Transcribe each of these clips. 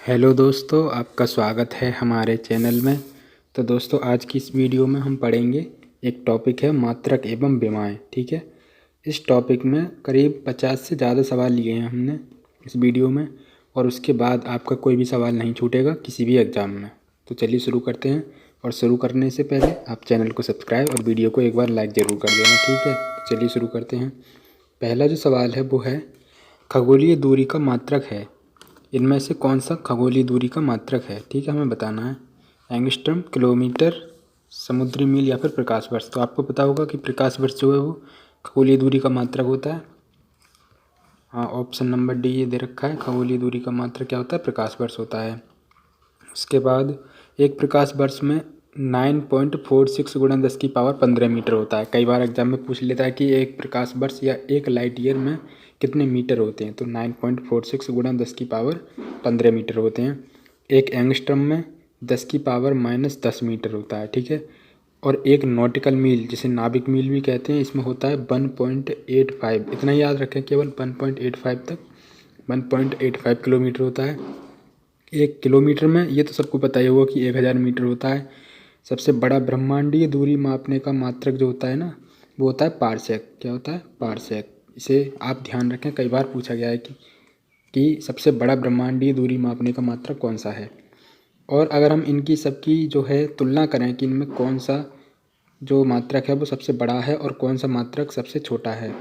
Hello दोस्तों, आपका स्वागत है हमारे चैनल में। तो दोस्तों, आज की इस वीडियो में हम पढ़ेंगे एक टॉपिक है मात्रक एवं विमाएं। ठीक है, इस टॉपिक में करीब 50 से ज़्यादा सवाल लिए हैं हमने इस वीडियो में, और उसके बाद आपका कोई भी सवाल नहीं छूटेगा किसी भी एग्ज़ाम में। तो चलिए शुरू करते हैं। और शुरू करने से पहले आप चैनल को सब्सक्राइब और वीडियो को एक बार लाइक ज़रूर कर देना। ठीक है, तो चलिए शुरू करते हैं। पहला जो सवाल है वो है, खगोलीय दूरी का मात्रक है, इनमें से कौन सा खगोलीय दूरी का मात्रक है। ठीक है, हमें बताना है। एंगस्ट्रम, किलोमीटर, समुद्री मील या फिर प्रकाश वर्ष। तो आपको पता होगा कि प्रकाश वर्ष जो है वो खगोलीय दूरी का मात्रक होता है। हाँ, ऑप्शन नंबर डी ये दे रखा है। खगोलीय दूरी का मात्रक क्या होता है? प्रकाश वर्ष होता है। उसके बाद एक प्रकाश वर्ष में 9.46 गुणा 10⁻15 मीटर होता है। कई बार एग्जाम में पूछ लेता है कि एक प्रकाश वर्ष या एक लाइट ईयर में कितने मीटर होते हैं। तो 9.46 गुणा 10⁻15 मीटर होते हैं। एक एंगस्ट्रम में 10⁻−10 मीटर होता है। ठीक है, और एक नॉटिकल मील, जिसे नाविक मील भी कहते हैं, इसमें होता है 1.85। इतना याद रखें, केवल 1.85 तक, 1.85 किलोमीटर होता है। एक किलोमीटर में ये तो सबको पता ही होगा कि 1000 मीटर होता है। सबसे बड़ा ब्रह्मांडीय दूरी मापने का मात्रक जो होता है ना, वो होता है पारसेक। क्या होता है? पारसेक। इसे आप ध्यान रखें, कई बार पूछा गया है कि सबसे बड़ा ब्रह्मांडीय दूरी मापने का मात्रक कौन सा है। और अगर हम इनकी सबकी जो है तुलना करें कि इनमें कौन सा जो मात्रक है वो सबसे बड़ा है और कौन सा मात्रक सबसे छोटा है,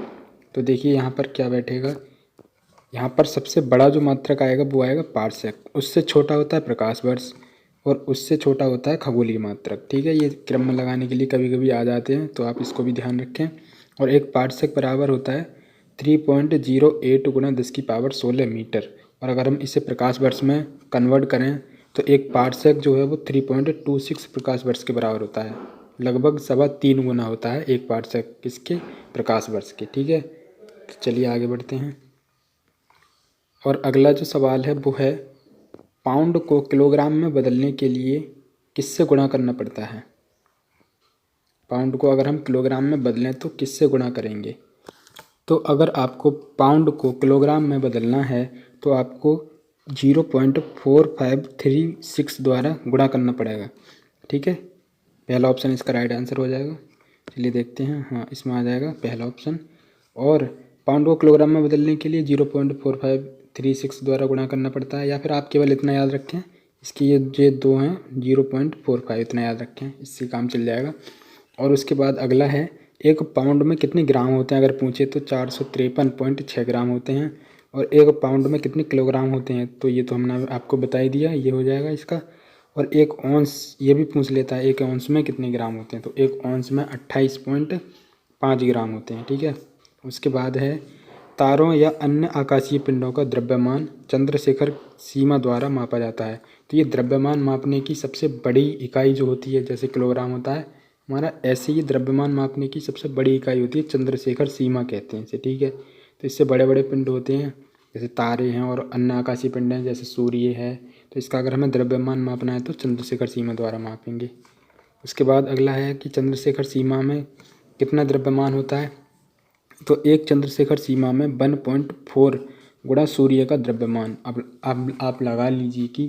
तो देखिए यहाँ पर क्या बैठेगा। यहाँ पर सबसे बड़ा जो मात्रक आएगा वो आएगा पारसेक, उससे छोटा होता है प्रकाश वर्ष, और उससे छोटा होता है खगोलीय मात्रक। ठीक है, ये क्रम में लगाने के लिए कभी कभी आ जाते हैं, तो आप इसको भी ध्यान रखें। और एक पारसेक बराबर होता है 3.08 गुणा 10⁻16 मीटर। और अगर हम इसे प्रकाश वर्ष में कन्वर्ट करें तो एक पारसेक जो है वो 3.26 प्रकाश वर्ष के बराबर होता है। लगभग 3.25 गुना होता है एक पारसेक किसके? प्रकाश वर्ष के। ठीक है, तो चलिए आगे बढ़ते हैं। और अगला जो सवाल है वो है, पाउंड को किलोग्राम में बदलने के लिए किससे गुणा करना पड़ता है। पाउंड को अगर हम किलोग्राम में बदलें तो किससे गुणा करेंगे? तो अगर आपको पाउंड को किलोग्राम में बदलना है तो आपको 0.4536 द्वारा गुणा करना पड़ेगा। ठीक है, पहला ऑप्शन इसका राइट आंसर हो जाएगा। चलिए देखते हैं। हाँ, इसमें आ जाएगा पहला ऑप्शन। और पाउंड को किलोग्राम में बदलने के लिए 0.4536 द्वारा गुणा करना पड़ता है, या फिर आप केवल इतना याद रखें, इसकी ये दो हैं 0.45, इतना याद रखें, इससे काम चल जाएगा। और उसके बाद अगला है, एक पाउंड में कितने ग्राम होते हैं अगर पूछे तो 453.6 ग्राम होते हैं। और एक पाउंड में कितने किलोग्राम होते हैं, तो ये तो हमने आपको बता ही दिया, ये हो जाएगा इसका। और एक औंस ये भी पूछ लेता है, एक औंस में कितने ग्राम होते हैं, तो एक औंस में 28.5 ग्राम होते हैं। ठीक है, उसके बाद है, तारों या अन्य आकाशीय पिंडों का द्रव्यमान चंद्रशेखर सीमा द्वारा मापा जाता है। तो ये द्रव्यमान मापने की सबसे बड़ी इकाई जो होती है, जैसे किलोग्राम होता है हमारा, ऐसे ही द्रव्यमान मापने की सबसे बड़ी इकाई होती है चंद्रशेखर सीमा कहते हैं इसे। ठीक है, तो इससे बड़े बड़े पिंड होते हैं, जैसे तारे हैं और अन्य आकाशीय पिंड हैं, जैसे सूर्य है। तो इसका अगर हमें द्रव्यमान मापना है तो चंद्रशेखर सीमा द्वारा मापेंगे। उसके बाद अगला है कि चंद्रशेखर सीमा में कितना द्रव्यमान होता है। तो एक चंद्रशेखर सीमा में 1.4 गुणा सूर्य का द्रव्यमान। अब आप लगा लीजिए कि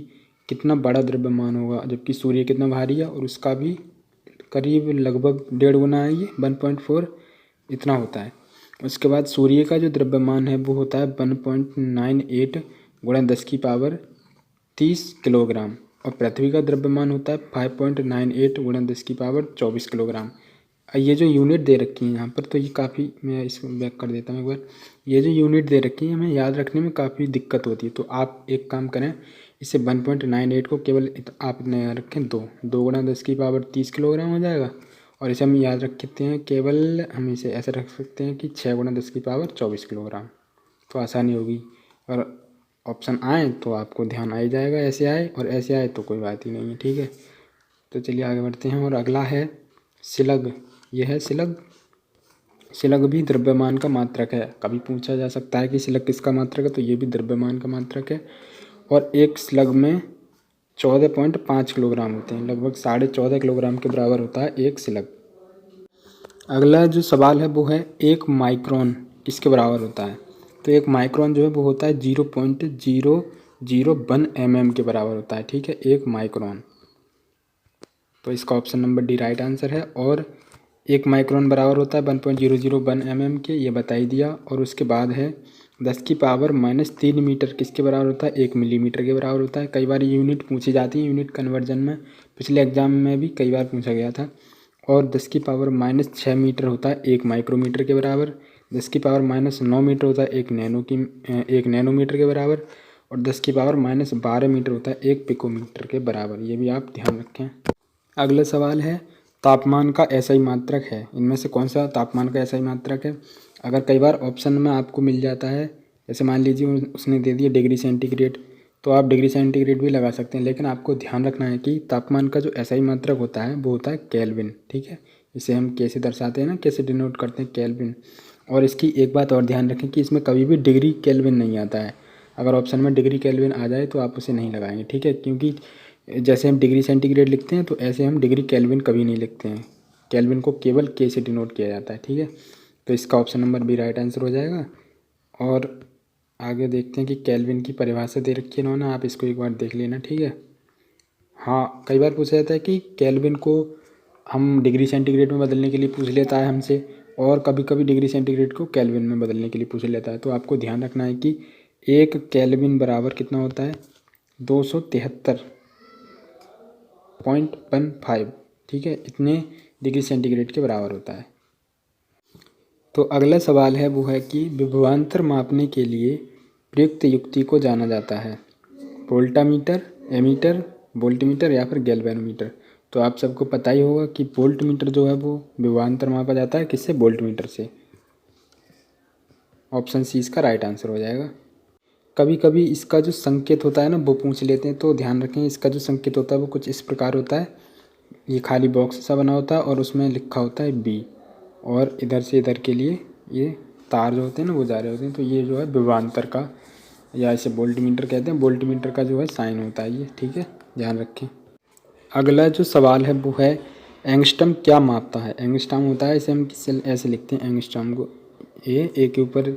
कितना बड़ा द्रव्यमान होगा, जबकि सूर्य कितना भारी है और उसका भी करीब लगभग 1.5 गुना है, ये 1.4 इतना होता है। उसके बाद सूर्य का जो द्रव्यमान है वो होता है 1.98 गुणा 10⁻30 किलोग्राम, और पृथ्वी का द्रव्यमान होता है 5.98 गुणा 10⁻24 किलोग्राम। ये जो यूनिट दे रखी है यहाँ पर, तो ये काफ़ी, मैं इसको बैक कर देता हूँ एक बार। ये जो यूनिट दे रखी है हमें याद रखने में काफ़ी दिक्कत होती है, तो आप एक काम करें, इसे 1.98 को केवल आप इतना याद रखें, 2 गुणा 10⁻30 किलोग्राम हो जाएगा। और इसे हम याद रख सकते हैं, केवल हम इसे ऐसे रख सकते हैं कि 6 गुणा 10⁻24 किलोग्राम, तो आसानी होगी। और ऑप्शन आए तो आपको ध्यान आ ही जाएगा, ऐसे आए और ऐसे आए तो कोई बात ही नहीं है। ठीक है, तो चलिए आगे बढ़ते हैं। और अगला है स्लग। यह है स्लग। स्लग भी द्रव्यमान का मात्रक है। कभी पूछा जा सकता है कि स्लग किसका मात्रक है, तो ये भी द्रव्यमान का मात्रक है। और एक स्लग में 14.5 किलोग्राम होते हैं, लगभग 14.5 किलोग्राम के बराबर होता है एक स्लग। अगला जो सवाल है वो है, एक माइक्रोन किसके बराबर होता है। तो एक माइक्रोन जो है वो होता है 0.001 mm के बराबर होता है, ठीक है, 1 माइक्रोन। तो इसका option number D right answer है। और 1 माइक्रोन बराबर होता है 1.001 mm के, ये बता ही दिया। और उसके बाद है 10⁻³ मीटर किसके बराबर होता है, 1 मिलीमीटर के बराबर होता है। कई बार ये यूनिट पूछी जाती है यूनिट कन्वर्जन में, पिछले एग्जाम में भी कई बार पूछा गया था। और 10⁻⁶ मीटर होता है 1 माइक्रोमीटर के बराबर। 10⁻⁹ मीटर होता है 1 नैनोमीटर के बराबर। और 10⁻12 मीटर होता है 1 पिकोमीटर के बराबर। ये भी आप ध्यान रखें। अगला सवाल है तापमान का एसआई मात्रक है, इनमें से कौन सा तापमान का एसआई मात्रक है। अगर कई बार ऑप्शन में आपको मिल जाता है, जैसे मान लीजिए उसने दे दिया डिग्री सेंटीग्रेड, तो आप डिग्री सेंटीग्रेड भी लगा सकते हैं, लेकिन आपको ध्यान रखना है कि तापमान का जो एसआई मात्रक होता है वो होता है केल्विन, ठीक है। इसे हम कैसे दर्शाते हैं ना, कैसे डिनोट करते हैं, केल्विन। और इसकी एक बात और ध्यान रखें कि इसमें कभी भी डिग्री केल्विन नहीं आता है। अगर ऑप्शन में डिग्री केल्विन आ जाए तो आप उसे नहीं लगाएंगे, ठीक है, क्योंकि जैसे हम डिग्री सेंटीग्रेड लिखते हैं तो ऐसे हम डिग्री केल्विन कभी नहीं लिखते हैं। केल्विन को केवल के से डिनोट किया जाता है, ठीक है। तो इसका option number B right answer हो जाएगा। और आगे देखते हैं कि केल्विन की परिभाषा दे रखी है इन्होंने, आप इसको एक बार देख लेना, ठीक है। हाँ, कई बार पूछा जाता है कि केल्विन को हम डिग्री सेंटीग्रेड में बदलने के लिए पूछ लेता है हमसे, और कभी कभी डिग्री सेंटीग्रेड को केल्विन में बदलने के लिए पूछ लेता है। तो आपको ध्यान रखना है कि 1 केल्विन बराबर कितना होता है, 273.15, ठीक है, इतने डिग्री सेंटीग्रेड के बराबर होता है। तो अगला सवाल है वो है कि विभवांतर मापने के लिए प्रयुक्त युक्ति को जाना जाता है, वोल्टामीटर, एमीटर, वोल्टमीटर या फिर गैल्वेनोमीटर। तो आप सबको पता ही होगा कि वोल्टमीटर जो है वो विभवांतर मापा जाता है किससे, वोल्टमीटर से। ऑप्शन सी इसका राइट आंसर हो जाएगा। कभी कभी इसका जो संकेत होता है ना वो पूछ लेते हैं, तो ध्यान रखें इसका जो संकेत होता है वो कुछ इस प्रकार होता है। ये खाली बॉक्स सा बना होता है और उसमें लिखा होता है बी, और इधर से इधर के लिए ये तार जो होते हैं ना वो जा रहे होते हैं। तो ये जो है विभवांतर का, या इसे वोल्टमीटर कहते हैं, वोल्टमीटर का जो है साइन होता है ये, ठीक है, ध्यान रखें। अगला जो सवाल है वो है एंगस्ट्रम क्या मापता है। एंगस्ट्रम होता है, इसे हम किससे ऐसे लिखते हैं, एंगस्ट्रम को ए के ऊपर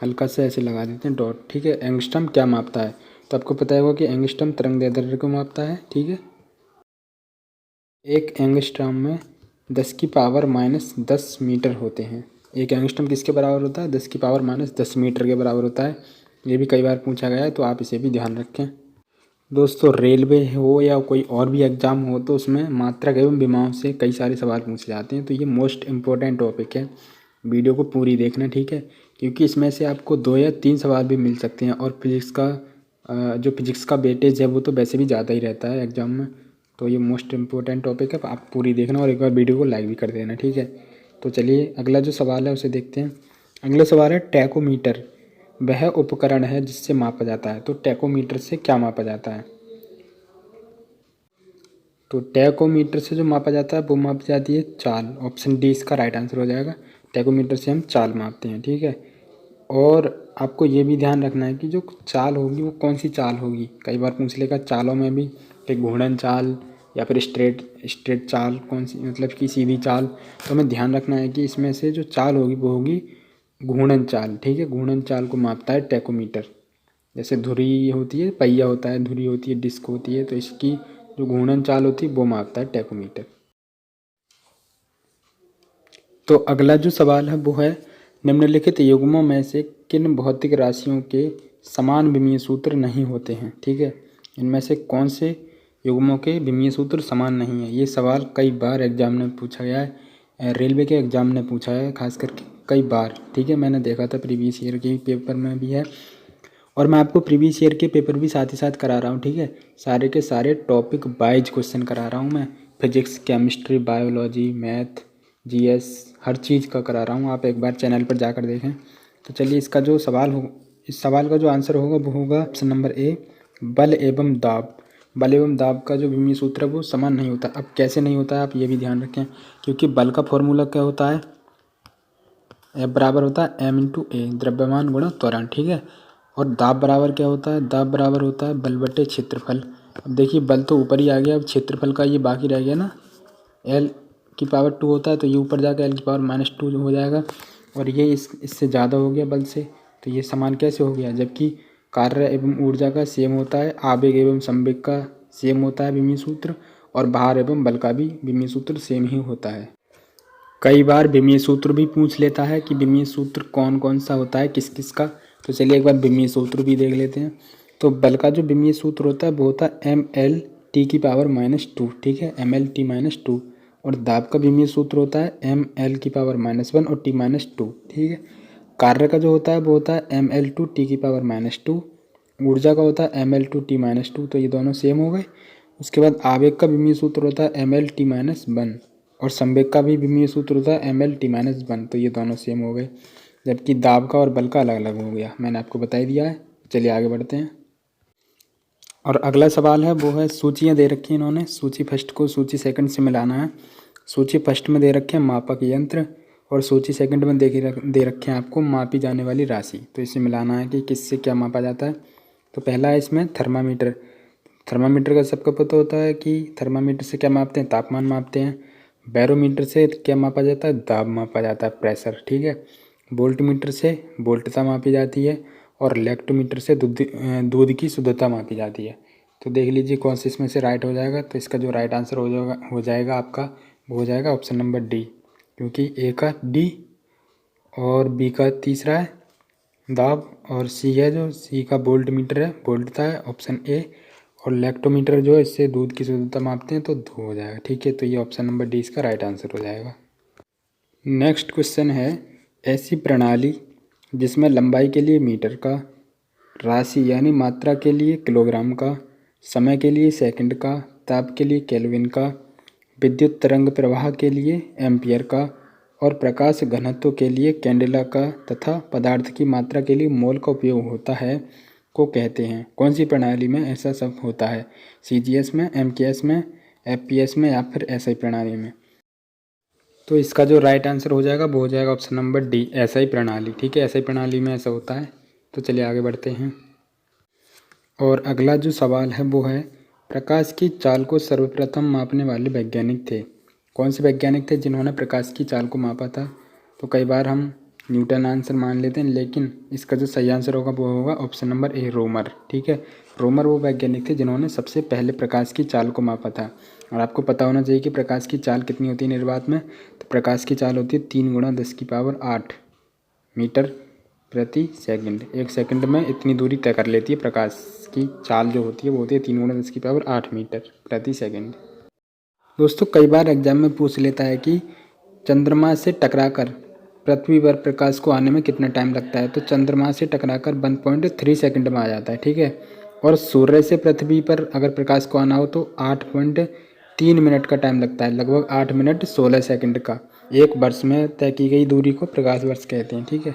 हल्का सा ऐसे लगा देते हैं डॉट, ठीक है। एंगस्ट्रम क्या मापता है, तो आपको पता होगा कि एंगस्ट्रम तरंगदैर्ध्य को मापता है, ठीक है। एक एंगस्ट्रम में 10⁻⁻10 मीटर होते हैं। एक एंगस्ट्रम किसके बराबर होता है, 10⁻⁻10 मीटर के बराबर होता है। ये भी कई बार पूछा गया है, तो आप इसे भी ध्यान रखें। दोस्तों, रेलवे हो या कोई और भी एग्ज़ाम हो तो उसमें मात्रक एवं विमाओं से कई सारे सवाल पूछे जाते हैं। तो ये मोस्ट इम्पोर्टेंट टॉपिक है, वीडियो को पूरी देखना, ठीक है, क्योंकि इसमें से आपको 2 या 3 सवाल भी मिल सकते हैं। और फिजिक्स का जो फिजिक्स का वेटेज है वो तो वैसे भी ज़्यादा ही रहता है एग्ज़ाम में। तो ये मोस्ट इम्पोर्टेंट टॉपिक है, आप पूरी देखना और एक बार वीडियो को लाइक भी कर देना, ठीक है। तो चलिए अगला जो सवाल है उसे देखते हैं। अगला सवाल है टैकोमीटर वह उपकरण है जिससे मापा जाता है। तो टैकोमीटर से क्या मापा जाता है, तो टैकोमीटर से जो मापा जाता है वो मापी जाती है चाल। ऑप्शन डी इसका राइट आंसर हो जाएगा। टैकोमीटर से हम चाल मापते हैं, ठीक है। और आपको ये भी ध्यान रखना है कि जो चाल होगी वो कौन सी चाल होगी। कई बार पूछ लेगा चालों में भी, एक घूर्णन चाल या फिर स्ट्रेट चाल, कौन सी मतलब कि सीधी चाल। तो हमें ध्यान रखना है कि इसमें से जो चाल होगी वो होगी घूर्णन चाल, ठीक है। घूर्णन चाल को मापता है टैकोमीटर। जैसे धुरी होती है, पहिया होता है, धुरी होती है, डिस्क होती है, तो इसकी जो घूर्णन चाल होती है वो मापता है टैकोमीटर। तो अगला जो सवाल है वो है निम्नलिखित युग्मों में से किन भौतिक राशियों के समान विमीय सूत्र नहीं होते हैं, ठीक है। इनमें से कौन से युग्मों के विमीय सूत्र समान नहीं है। ये सवाल कई बार एग्जाम में पूछा गया है, रेलवे के एग्जाम ने पूछा है खास करके कई बार, ठीक है। मैंने देखा था प्रीवियस ईयर के पेपर में भी है, और मैं आपको प्रीवियस ईयर के पेपर भी साथ ही साथ करा रहा हूँ, ठीक है। सारे के सारे टॉपिक वाइज क्वेश्चन करा रहा हूँ मैं, physics, chemistry, biology, math, GS, हर चीज़ का करा रहा हूँ। आप एक बार चैनल पर जाकर देखें। तो चलिए इसका जो सवाल हो, इस सवाल का जो आंसर होगा वो होगा ऑप्शन नंबर ए, बल एवं दाब। बल एवं दाब का जो विमीय सूत्र है वो समान नहीं होता। अब कैसे नहीं होता है आप ये भी ध्यान रखें, क्योंकि बल का फॉर्मूला क्या होता है, F बराबर होता है m×a, द्रव्यमान गुणा त्वरण, ठीक है। और दाब बराबर क्या होता है, दाब बराबर होता है बल बटे क्षेत्रफल। अब देखिए बल तो ऊपर ही आ गया, अब क्षेत्रफल का ये बाकी रह गया ना, L⁻² होता है तो ये ऊपर जाकर L⁻−2 हो जाएगा, और ये इससे ज़्यादा हो गया बल से, तो ये समान कैसे हो गया, जबकि कार्य एवं ऊर्जा का सेम होता है, आवेग एवं संवेग का सेम होता है विमीय सूत्र, और भार एवं बल का भी विमीय सूत्र सेम ही होता है। कई बार विमीय सूत्र भी पूछ लेता है कि विमीय सूत्र कौन कौन सा होता है, किस किस का। तो चलिए एक बार विमीय सूत्र भी देख लेते हैं। तो बल का जो विमीय सूत्र होता है वो होता है mL/T⁻², ठीक है, mL/T-2। और दाब का विमीय सूत्र होता है mL⁻⁻1 और T-2, ठीक है। कार्य का जो होता है वो होता है mL/T⁻²। ऊर्जा का होता है mL/T-2, तो ये दोनों सेम हो गए। उसके बाद आवेग का विमीय सूत्र होता है mL/T-1, और संवेग का भी विमीय सूत्र होता है mL/T-1, तो ये दोनों सेम हो गए। जबकि दाब का और बल का अलग अलग हो गया, मैंने आपको बता ही दिया है। चलिए आगे बढ़ते हैं। और अगला सवाल है वो है, सूचियाँ दे रखी हैं इन्होंने, सूची फर्स्ट को सूची सेकंड से मिलाना है। सूची फर्स्ट में दे रखे हैं मापक यंत्र, और सूची सेकंड में दे रखे हैं आपको मापी जाने वाली राशि। तो इसे मिलाना है कि किससे क्या मापा जाता है। तो पहला है इसमें थर्मामीटर। थर्मामीटर का सबको पता होता है कि थर्मामीटर से क्या मापते हैं, तापमान मापते हैं। बैरोमीटर से क्या मापा जाता है, दाब मापा जाता है, प्रेशर, ठीक है। वोल्टमीटर से वोल्टता मापी जाती है, और लैक्टोमीटर से दूध की शुद्धता मापी जाती है। तो देख लीजिए कौन सा इसमें से राइट हो जाएगा। तो इसका जो राइट आंसर हो जाएगा आपका, वो हो जाएगा ऑप्शन नंबर डी, क्योंकि ए का डी और बी का तीसरा है दाब, और सी है जो सी का वोल्टमीटर है, वोल्टता है, ऑप्शन ए। और लैक्टोमीटर जो है इससे दूध की शुद्धता मापते हैं, तो दो हो जाएगा, ठीक है। तो ये ऑप्शन नंबर डी इसका राइट आंसर हो जाएगा। नेक्स्ट क्वेश्चन है, ऐसी प्रणाली जिसमें लंबाई के लिए मीटर का, राशि यानी मात्रा के लिए किलोग्राम का, समय के लिए सेकंड का, ताप के लिए केल्विन का, विद्युत तरंग प्रवाह के लिए एम्पियर का, और प्रकाश घनत्व के लिए कैंडेला का, तथा पदार्थ की मात्रा के लिए मोल का उपयोग होता है, को कहते हैं। कौन सी प्रणाली में ऐसा सब होता है, CGS में, MKS में, FPS में, या फिर SI प्रणाली में। तो इसका जो राइट आंसर हो जाएगा वो हो जाएगा ऑप्शन नंबर डी, SI प्रणाली, ठीक है। SI प्रणाली में ऐसा होता है। तो चलिए आगे बढ़ते हैं। और अगला जो सवाल है वो है, प्रकाश की चाल को सर्वप्रथम मापने वाले वैज्ञानिक थे। कौन से वैज्ञानिक थे जिन्होंने प्रकाश की चाल को मापा था। तो कई बार हम न्यूटन आंसर मान लेते हैं, लेकिन इसका जो सही आंसर होगा वो होगा ऑप्शन नंबर ए, रोमर, ठीक है। रोमर वो वैज्ञानिक थे जिन्होंने सबसे पहले प्रकाश की चाल को मापा था। और आपको पता होना चाहिए कि प्रकाश की चाल कितनी होती है निर्वात में। तो प्रकाश की चाल होती है 3 × 10⁸ मीटर प्रति सेकंड। 1 सेकंड में इतनी दूरी तय कर लेती है प्रकाश की चाल जो होती है, वो होती है 3 × 10⁸ मीटर प्रति सेकंड। दोस्तों कई बार एग्जाम में पूछ लेता है कि चंद्रमा से टकराकर पृथ्वी पर प्रकाश को आने में कितना टाइम लगता है। तो चंद्रमा से टकराकर 1.3 सेकंड में आ जाता है, ठीक है। और सूर्य से पृथ्वी पर अगर प्रकाश को आना हो तो 8.3 मिनट का टाइम लगता है, लगभग 8 मिनट 16 सेकंड का। एक वर्ष में तय की गई दूरी को प्रकाश वर्ष कहते हैं, ठीक है।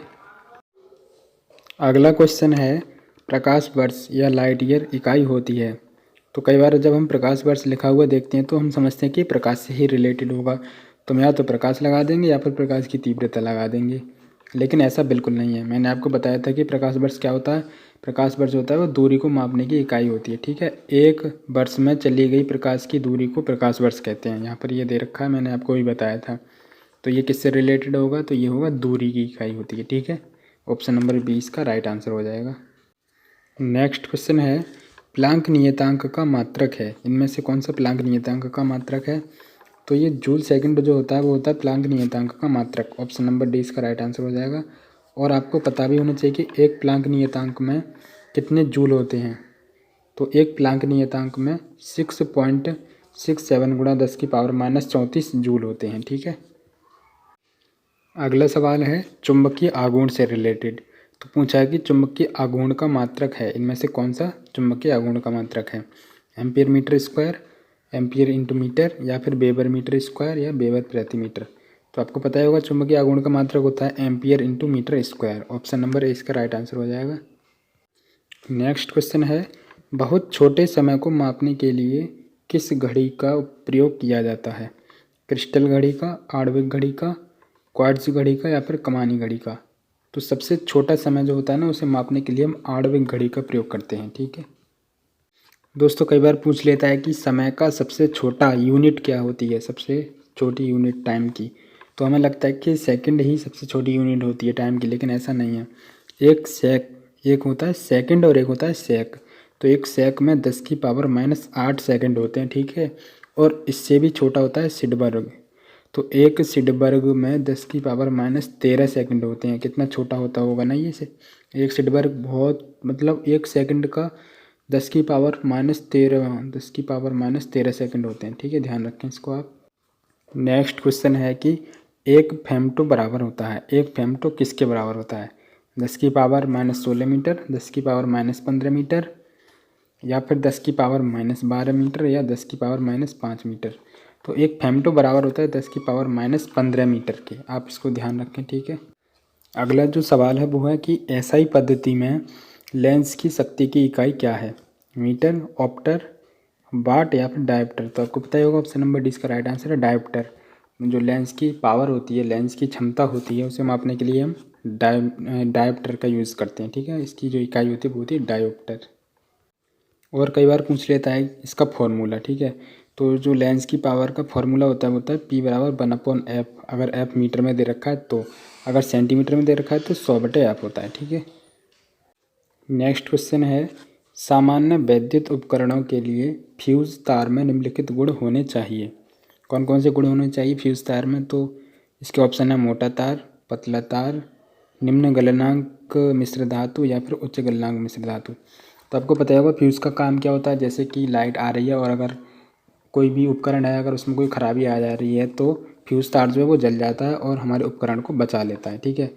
अगला क्वेश्चन है, प्रकाश वर्ष या लाइट ईयर इकाई होती है। तो कई बार जब हम प्रकाश वर्ष लिखा हुआ देखते हैं तो हम समझते हैं कि प्रकाश से ही रिलेटेड होगा, तो हम या तो प्रकाश लगा देंगे या फिर प्रकाश की तीव्रता लगा देंगे। लेकिन ऐसा बिल्कुल नहीं है। मैंने आपको बताया था कि प्रकाश वर्ष क्या होता है। प्रकाश वर्ष होता है वो दूरी को मापने की इकाई होती है, ठीक है। एक वर्ष में चली गई प्रकाश की दूरी को प्रकाश वर्ष कहते हैं। यहाँ पर ये दे रखा है, मैंने आपको भी बताया था। तो ये किससे रिलेटेड होगा, तो ये होगा दूरी की इकाई होती है, ठीक है। ऑप्शन नंबर 20 का राइट आंसर हो जाएगा। नेक्स्ट क्वेश्चन है, प्लांक नियतांक का मात्रक है। इनमें से कौन सा प्लांक नियतांक का मात्रक है। तो ये जूल सेकंड जो होता है वो होता है प्लांक नियतांक का मात्रक। ऑप्शन नंबर डी इसका राइट आंसर हो जाएगा। और आपको पता भी होना चाहिए कि एक प्लांक नियतांक में कितने जूल होते हैं। तो एक प्लांक नियतांक में 6.67 × 10⁻³ जूल होते हैं, ठीक है। अगला सवाल है, चुंबकीय आघूर्ण से रिलेटेड। तो पूछा है कि चुंबकीय आघूर्ण का मात्रक है, इनमें से कौन सा चुंबकीय आघूर्ण का मात्रक है। Ampere metre square, ampere into metre, या फिर वेबर मीटर स्क्वायर, या वेबर प्रति मीटर। तो आपको पता ही होगा चुंबकीय आघूर्ण का मात्रक होता है ampere into metre square. Option number A इसका राइट आंसर हो जाएगा। नेक्स्ट क्वेश्चन है, बहुत छोटे समय को मापने के लिए किस घड़ी का प्रयोग किया जाता है। क्रिस्टल घड़ी का, आणविक घड़ी का, क्वार्ट्ज घड़ी का, या फिर कमानी घड़ी का। तो सबसे छोटा समय जो होता है ना उसे मापने के लिए हम आणविक घड़ी का प्रयोग करते हैं, ठीक है। दोस्तों कई बार पूछ लेता है कि समय का सबसे छोटा यूनिट क्या होती है, सबसे छोटी यूनिट टाइम की। तो हमें लगता है कि सेकंड ही सबसे छोटी यूनिट होती है टाइम की, लेकिन ऐसा नहीं है। एक होता है सेकंड और एक होता है सेक। तो एक सेक में 10⁻8 सेकंड होते हैं, ठीक है। और इससे भी छोटा होता है सिडबर्ग। तो एक सिडबर्ग में 10⁻13 सेकंड होते हैं। कितना छोटा होता होगा ना ये से। एक सिडबर्ग बहुत मतलब एक सेकंड का 10⁻13 सेकंड होते हैं, ठीक है। ध्यान रखें इसको आप। नेक्स्ट क्वेश्चन है कि एक फेमटो बराबर होता है। एक फेमटो किसके बराबर होता है? 10⁻16 मीटर, 10⁻15 मीटर, या फिर 10⁻12 मीटर, या 10⁻5 मीटर। तो एक फेमटो बराबर होता है 10⁻15 मीटर के। आप इसको ध्यान रखें, ठीक है। अगला जो सवाल है वो है कि एसआई पद्धति में लेंस की शक्ति की इकाई क्या है? मीटर, ऑप्टर, वाट, या फिर डायोप्टर। तो आपको पता ही होगा ऑप्शन नंबर डी इसका राइट आंसर है डायोप्टर। जो लेंस की पावर होती है, लेंस की क्षमता होती है, उसे मापने के लिए हम डायोप्टर का यूज़ करते हैं, ठीक है। इसकी जो इकाई होती है वो होती है डायोप्टर। और कई बार पूछ लेता है इसका फॉर्मूला, ठीक है। तो जो लेंस की पावर का फॉर्मूला होता है वो होता है P = 1/f। अगर f मीटर में दे रखा है तो, अगर सेंटीमीटर में दे रखा है तो 100/f होता है, ठीक है। नेक्स्ट क्वेश्चन है, सामान्य वैद्युत उपकरणों के लिए फ्यूज़ तार में निम्नलिखित गुण होने चाहिए। कौन कौन से गुण होने चाहिए फ्यूज़ तार में? तो इसके ऑप्शन है मोटा तार, पतला तार, निम्न गलनांक मिश्र धातु, या फिर उच्च गलनांक मिश्र धातु। तो आपको पता होगा फ्यूज़ का काम क्या होता है। जैसे कि लाइट आ रही है और अगर कोई भी उपकरण है, अगर उसमें कोई ख़राबी आ जा रही है तो फ्यूज़ तार जो है वो जल जाता है और हमारे उपकरण को बचा लेता है, ठीक है।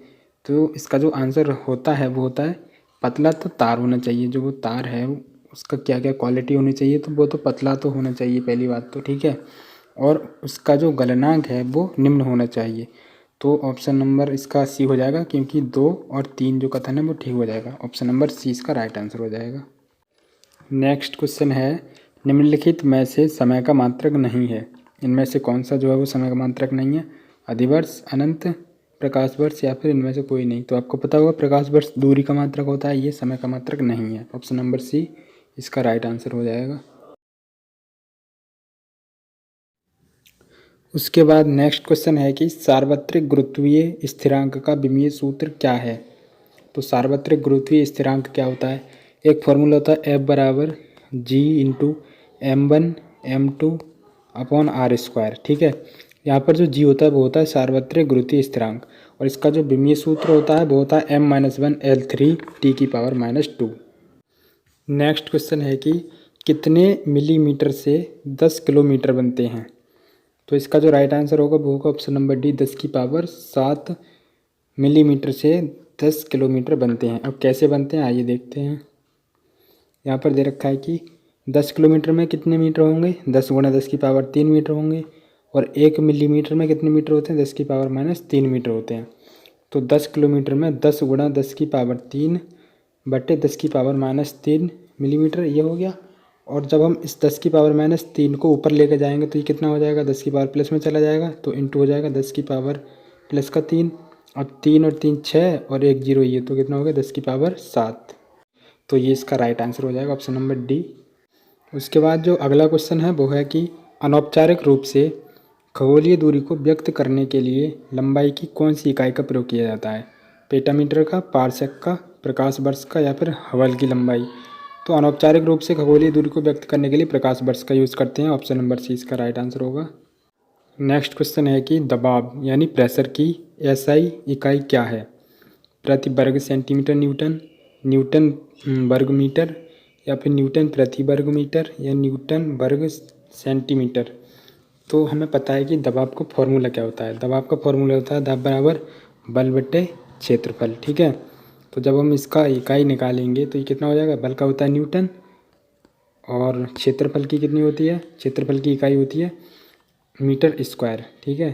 तो इसका जो आंसर होता है वो होता है पतला तो तार होना चाहिए। जो वो तार है उसका क्या क्या क्वालिटी होनी चाहिए? तो वो तो पतला तो होना चाहिए, पहली बात तो, ठीक है। और उसका जो गलनांक है वो निम्न होना चाहिए। तो ऑप्शन नंबर इसका सी हो जाएगा, क्योंकि 2 और 3 जो कथन है वो ठीक हो जाएगा। ऑप्शन नंबर सी इसका राइट आंसर हो जाएगा। नेक्स्ट क्वेश्चन है, निम्नलिखित में से समय का मात्रक नहीं है। इनमें से कौन सा जो है वो समय का मात्रक नहीं है? अधिवर्ष, अनंत, प्रकाश वर्ष, या फिर इनमें से कोई नहीं। तो आपको पता होगा प्रकाश वर्ष दूरी का मात्रक होता है, ये समय का मात्रक नहीं है। ऑप्शन नंबर सी इसका राइट आंसर हो जाएगा। उसके बाद नेक्स्ट क्वेश्चन है कि सार्वत्रिक गुरुत्वीय स्थिरांक का विमीय सूत्र क्या है? तो सार्वत्रिक गुरुत्वीय स्थिरांक क्या होता है? एक फॉर्मूला होता है F = G/m1m2/r², ठीक है। यहाँ पर जो G होता है वो होता है सार्वत्रिक गुरुत्वीय स्थिरांक, और इसका जो विमीय सूत्र होता है वो होता है m-1 L3 T⁻²। Next question है कि कितने मिलीमीटर से 10 किलोमीटर बनते हैं? तो इसका जो राइट आंसर होगा वो होगा ऑप्शन नंबर डी 10⁻7 मिलीमीटर से 10 किलोमीटर बनते हैं। अब कैसे बनते हैं आइए देखते हैं। यहाँ पर दे रखा है कि 10 किलोमीटर में कितने मीटर होंगे? 10 × 10⁻3 मीटर होंगे। और 1 मिलीमीटर में कितने मीटर होते हैं? 10⁻3 मीटर होते हैं। तो 10 किलोमीटर में 10 × 10⁻3/10⁻3 मिलीमीटर ये हो गया। और जब हम इस 10⁻3 को ऊपर लेकर जाएंगे तो ये कितना हो जाएगा? 10 की पावर प्लस में चला जाएगा तो इंटू हो जाएगा 10 की पावर +3। अब 3 और 3 6 और 1 0 ये तो कितना हो गया? 10⁻7। तो ये इसका राइट आंसर हो जाएगा ऑप्शन नंबर डी। उसके बाद जो अगला क्वेश्चन है वो है कि अनौपचारिक रूप से खगोलीय दूरी को व्यक्त करने के लिए लंबाई की कौन सी इकाई का प्रयोग किया जाता है? पेटामीटर का, पारसेक का, प्रकाश वर्ष का, या फिर हबल की लंबाई। तो अनौपचारिक रूप से खगोलीय दूरी को व्यक्त करने के लिए प्रकाश वर्ष का यूज़ करते हैं। ऑप्शन नंबर सी इसका राइट आंसर होगा। नेक्स्ट क्वेश्चन है कि दबाव यानी प्रेशर की एसआई इकाई क्या है? प्रति वर्ग सेंटीमीटर न्यूटन, न्यूटन वर्ग मीटर, या फिर न्यूटन प्रति वर्ग मीटर, या न्यूटन वर्ग सेंटीमीटर। तो हमें पता है कि दबाव का फॉर्मूला क्या होता है। दबाव का फॉर्मूला होता है दाब बराबर बल बटे क्षेत्रफल, ठीक है। तो जब हम इसका इकाई निकालेंगे तो ये कितना हो जाएगा? बल का होता है न्यूटन, और क्षेत्रफल की कितनी होती है? क्षेत्रफल की इकाई होती है मीटर स्क्वायर, ठीक है।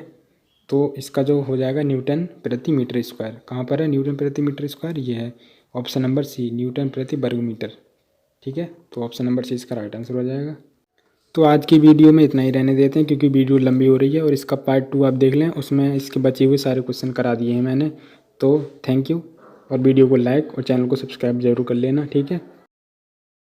तो इसका जो हो जाएगा न्यूटन प्रति मीटर स्क्वायर। कहाँ पर है न्यूटन प्रति मीटर स्क्वायर? ये है ऑप्शन नंबर सी न्यूटन प्रति वर्ग मीटर, ठीक है। तो ऑप्शन नंबर सी इसका राइट आंसर हो जाएगा। तो आज की वीडियो में इतना ही रहने देते हैं, क्योंकि वीडियो लंबी हो रही है। और इसका पार्ट 2 आप देख लें, उसमें इसके बचे हुए सारे क्वेश्चन करा दिए हैं मैंने। तो थैंक यू, और वीडियो को लाइक और चैनल को सब्सक्राइब जरूर कर लेना, ठीक है।